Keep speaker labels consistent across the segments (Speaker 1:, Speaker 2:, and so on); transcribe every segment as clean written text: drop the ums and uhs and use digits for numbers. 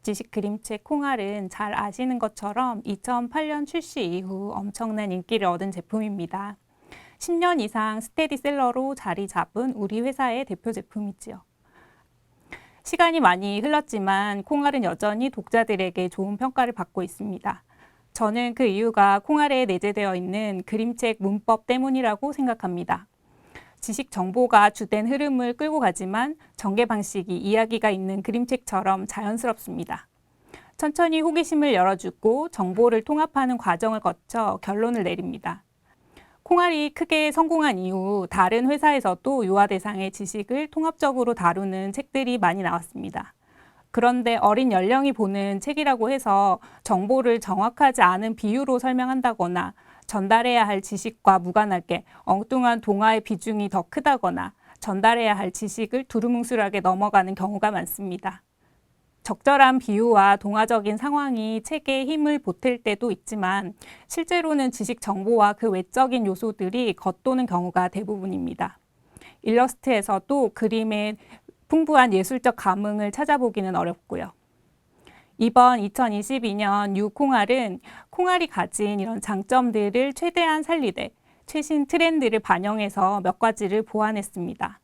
Speaker 1: 지식 그림책 콩알은 잘 아시는 것처럼 2008년 출시 이후 엄청난 인기를 얻은 제품입니다. 10년 이상 스테디셀러로 자리 잡은 우리 회사의 대표 제품이지요. 시간이 많이 흘렀지만 콩알은 여전히 독자들에게 좋은 평가를 받고 있습니다. 저는 그 이유가 콩알에 내재되어 있는 그림책 문법 때문이라고 생각합니다. 지식 정보가 주된 흐름을 끌고 가지만 전개 방식이 이야기가 있는 그림책처럼 자연스럽습니다. 천천히 호기심을 열어주고 정보를 통합하는 과정을 거쳐 결론을 내립니다. 콩알이 크게 성공한 이후 다른 회사에서도 유아 대상의 지식을 통합적으로 다루는 책들이 많이 나왔습니다. 그런데 어린 연령이 보는 책이라고 해서 정보를 정확하지 않은 비유로 설명한다거나 전달해야 할 지식과 무관하게 엉뚱한 동화의 비중이 더 크다거나 전달해야 할 지식을 두루뭉술하게 넘어가는 경우가 많습니다. 적절한 비유와 동화적인 상황이 책에 힘을 보탤 때도 있지만 실제로는 지식 정보와 그 외적인 요소들이 겉도는 경우가 대부분입니다. 일러스트에서도 그림의 풍부한 예술적 감흥을 찾아보기는 어렵고요. 이번 2022년 뉴콩알은 콩알이 가진 이런 장점들을 최대한 살리되 최신 트렌드를 반영해서 몇 가지를 보완했습니다.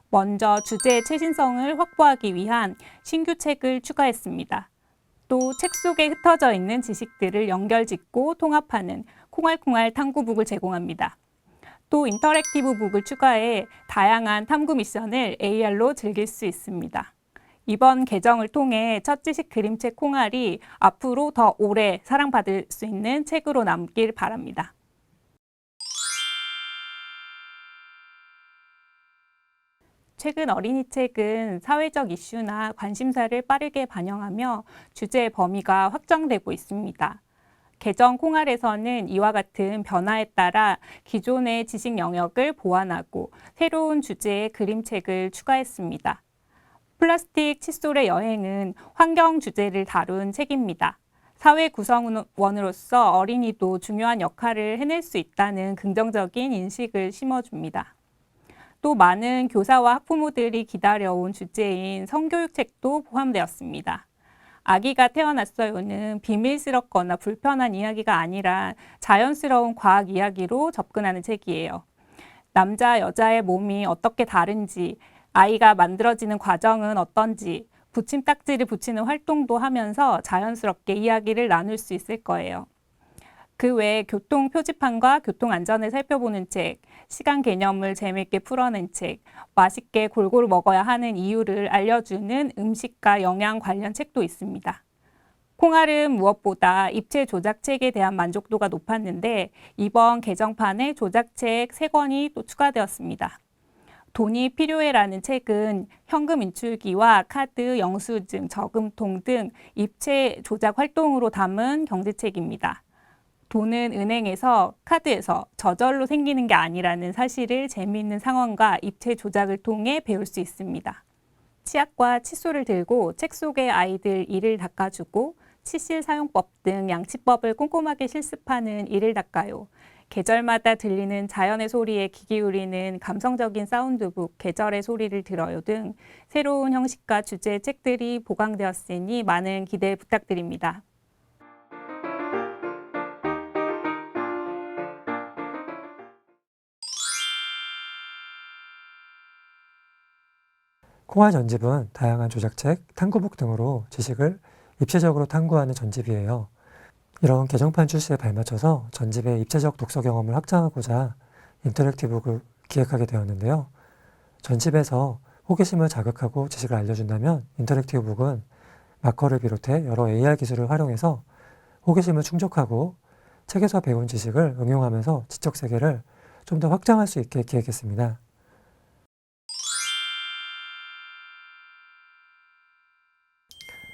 Speaker 1: 먼저 주제의 최신성을 확보하기 위한 신규 책을 추가했습니다. 또 책 속에 흩어져 있는 지식들을 연결짓고 통합하는 콩알콩알 탐구북을 제공합니다. 또 인터랙티브 북을 추가해 다양한 탐구 미션을 AR로 즐길 수 있습니다. 이번 개정을 통해 첫 지식 그림책 콩알이 앞으로 더 오래 사랑받을 수 있는 책으로 남길 바랍니다. 최근 어린이 책은 사회적 이슈나 관심사를 빠르게 반영하며 주제의 범위가 확장되고 있습니다. 개정 콩알에서는 이와 같은 변화에 따라 기존의 지식 영역을 보완하고 새로운 주제의 그림책을 추가했습니다. 플라스틱 칫솔의 여행은 환경 주제를 다룬 책입니다. 사회 구성원으로서 어린이도 중요한 역할을 해낼 수 있다는 긍정적인 인식을 심어줍니다. 또 많은 교사와 학부모들이 기다려온 주제인 성교육책도 포함되었습니다. 아기가 태어났어요는 비밀스럽거나 불편한 이야기가 아니라 자연스러운 과학 이야기로 접근하는 책이에요. 남자, 여자의 몸이 어떻게 다른지, 아이가 만들어지는 과정은 어떤지, 붙임딱지를 붙이는 활동도 하면서 자연스럽게 이야기를 나눌 수 있을 거예요. 그 외에 교통 표지판과 교통 안전을 살펴보는 책, 시간 개념을 재미있게 풀어낸 책, 맛있게 골고루 먹어야 하는 이유를 알려주는 음식과 영양 관련 책도 있습니다. 콩알은 무엇보다 입체 조작책에 대한 만족도가 높았는데 이번 개정판에 조작책 3권이 또 추가되었습니다. 돈이 필요해라는 책은 현금 인출기와 카드, 영수증, 저금통 등 입체 조작 활동으로 담은 경제책입니다. 돈은 은행에서, 카드에서 저절로 생기는 게 아니라는 사실을 재미있는 상황과 입체 조작을 통해 배울 수 있습니다. 치약과 칫솔을 들고 책 속의 아이들 이를 닦아주고 치실 사용법 등 양치법을 꼼꼼하게 실습하는 이를 닦아요. 계절마다 들리는 자연의 소리에 귀 기울이는 감성적인 사운드북 계절의 소리를 들어요 등 새로운 형식과 주제의 책들이 보강되었으니 많은 기대 부탁드립니다.
Speaker 2: 콩알 전집은 다양한 조작책, 탐구북 등으로 지식을 입체적으로 탐구하는 전집이에요. 이런 개정판 출시에 발맞춰서 전집의 입체적 독서 경험을 확장하고자 인터랙티브북을 기획하게 되었는데요. 전집에서 호기심을 자극하고 지식을 알려준다면 인터랙티브북은 마커를 비롯해 여러 AR 기술을 활용해서 호기심을 충족하고 책에서 배운 지식을 응용하면서 지적 세계를 좀 더 확장할 수 있게 기획했습니다.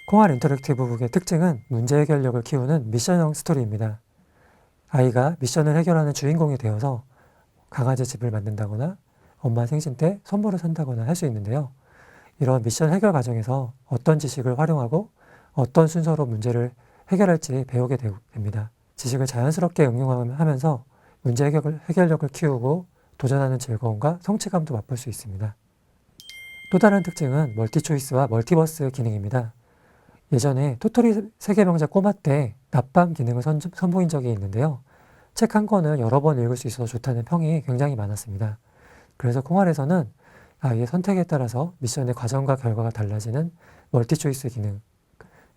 Speaker 2: 콩알 인터랙티브 북의 특징은 문제 해결력을 키우는 미션형 스토리입니다. 아이가 미션을 해결하는 주인공이 되어서 강아지 집을 만든다거나 엄마 생신 때 선물을 산다거나 할 수 있는데요. 이런 미션 해결 과정에서 어떤 지식을 활용하고 어떤 순서로 문제를 해결할지 배우게 됩니다. 지식을 자연스럽게 응용하면서 문제 해결력을 키우고 도전하는 즐거움과 성취감도 맛볼 수 있습니다. 또 다른 특징은 멀티초이스와 멀티버스 기능입니다. 예전에 토토리 세계명작 꼬마 때 낮밤 기능을 선보인 적이 있는데요. 책 한 권을 여러 번 읽을 수 있어서 좋다는 평이 굉장히 많았습니다. 그래서 콩알에서는 아이의 선택에 따라서 미션의 과정과 결과가 달라지는 멀티 초이스 기능,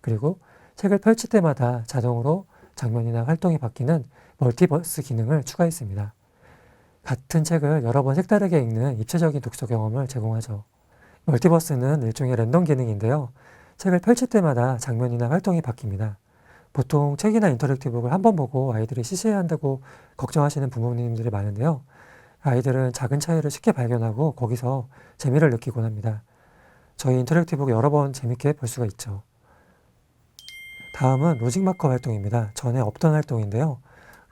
Speaker 2: 그리고 책을 펼칠 때마다 자동으로 장면이나 활동이 바뀌는 멀티버스 기능을 추가했습니다. 같은 책을 여러 번 색다르게 읽는 입체적인 독서 경험을 제공하죠. 멀티버스는 일종의 랜덤 기능인데요. 책을 펼칠 때마다 장면이나 활동이 바뀝니다. 보통 책이나 인터랙티브북을 한 번 보고 아이들이 시시해야 한다고 걱정하시는 부모님들이 많은데요. 아이들은 작은 차이를 쉽게 발견하고 거기서 재미를 느끼곤 합니다. 저희 인터랙티브북 여러 번 재밌게 볼 수가 있죠. 다음은 로직 마커 활동입니다. 전에 없던 활동인데요.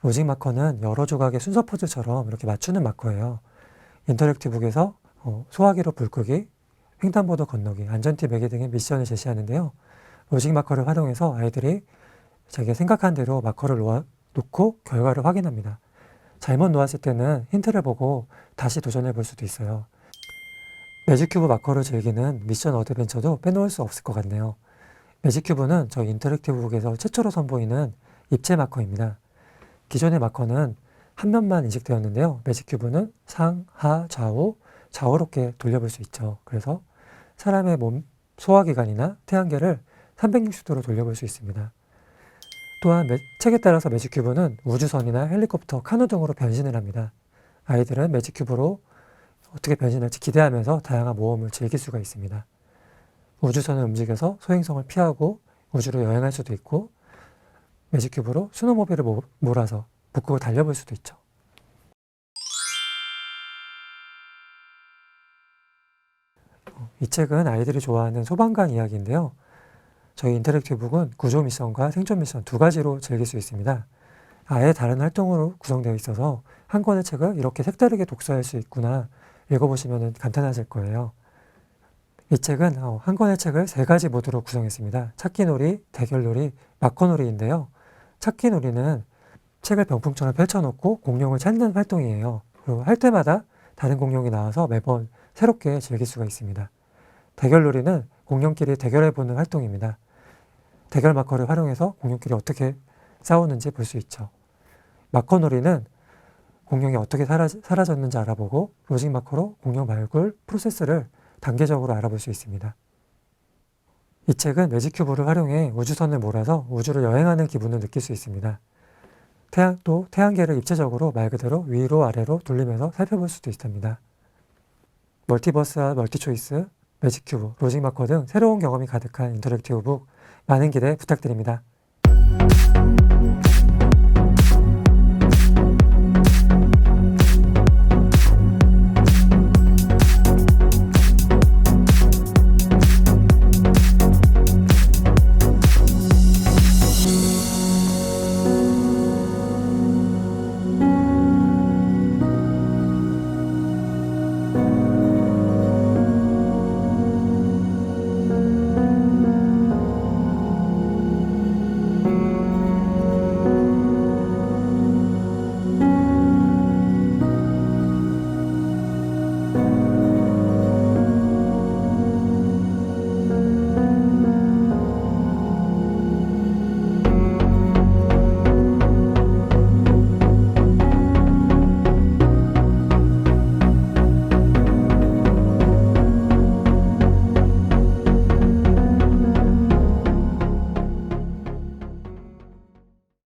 Speaker 2: 로직 마커는 여러 조각의 순서 퍼즐처럼 이렇게 맞추는 마커예요. 인터랙티브북에서 소화기로 불 끄기, 횡단보도 건너기, 안전띠 매기 등의 미션을 제시하는데요. 로직 마커를 활용해서 아이들이 자기가 생각한 대로 마커를 놓고 결과를 확인합니다. 잘못 놓았을 때는 힌트를 보고 다시 도전해 볼 수도 있어요. 매직큐브 마커를 즐기는 미션 어드벤처도 빼놓을 수 없을 것 같네요. 매직큐브는 저희 인터랙티브북에서 최초로 선보이는 입체 마커입니다. 기존의 마커는 한 면만 인식되었는데요. 매직큐브는 상, 하, 좌우롭게 돌려볼 수 있죠. 그래서 사람의 몸 소화기관이나 태양계를 360도로 돌려볼 수 있습니다. 또한 책에 따라서 매직큐브는 우주선이나 헬리콥터, 카누 등으로 변신을 합니다. 아이들은 매직큐브로 어떻게 변신할지 기대하면서 다양한 모험을 즐길 수가 있습니다. 우주선을 움직여서 소행성을 피하고 우주로 여행할 수도 있고, 매직큐브로 스노모빌을 몰아서 북극을 달려볼 수도 있죠. 이 책은 아이들이 좋아하는 소방관 이야기인데요. 저희 인터랙티브북은 구조 미션과 생존 미션 두 가지로 즐길 수 있습니다. 아예 다른 활동으로 구성되어 있어서 한 권의 책을 이렇게 색다르게 독서할 수 있구나 읽어보시면 간단하실 거예요. 이 책은 한 권의 책을 세 가지 모드로 구성했습니다. 찾기놀이, 대결놀이, 마커놀이인데요. 찾기놀이는 책을 병풍처럼 펼쳐놓고 공룡을 찾는 활동이에요. 그리고 할 때마다 다른 공룡이 나와서 매번 새롭게 즐길 수가 있습니다. 대결놀이는 공룡끼리 대결해보는 활동입니다. 대결 마커를 활용해서 공룡끼리 어떻게 싸우는지 볼 수 있죠. 마커놀이는 공룡이 어떻게 사라졌는지 알아보고 로직 마커로 공룡 발굴 프로세스를 단계적으로 알아볼 수 있습니다. 이 책은 매직큐브를 활용해 우주선을 몰아서 우주를 여행하는 기분을 느낄 수 있습니다. 태양계를 입체적으로 말 그대로 위로 아래로 돌리면서 살펴볼 수도 있습니다. 멀티버스와 멀티초이스, 매직큐브, 로직 마커 등 새로운 경험이 가득한 인터랙티브 북 많은 기대 부탁드립니다.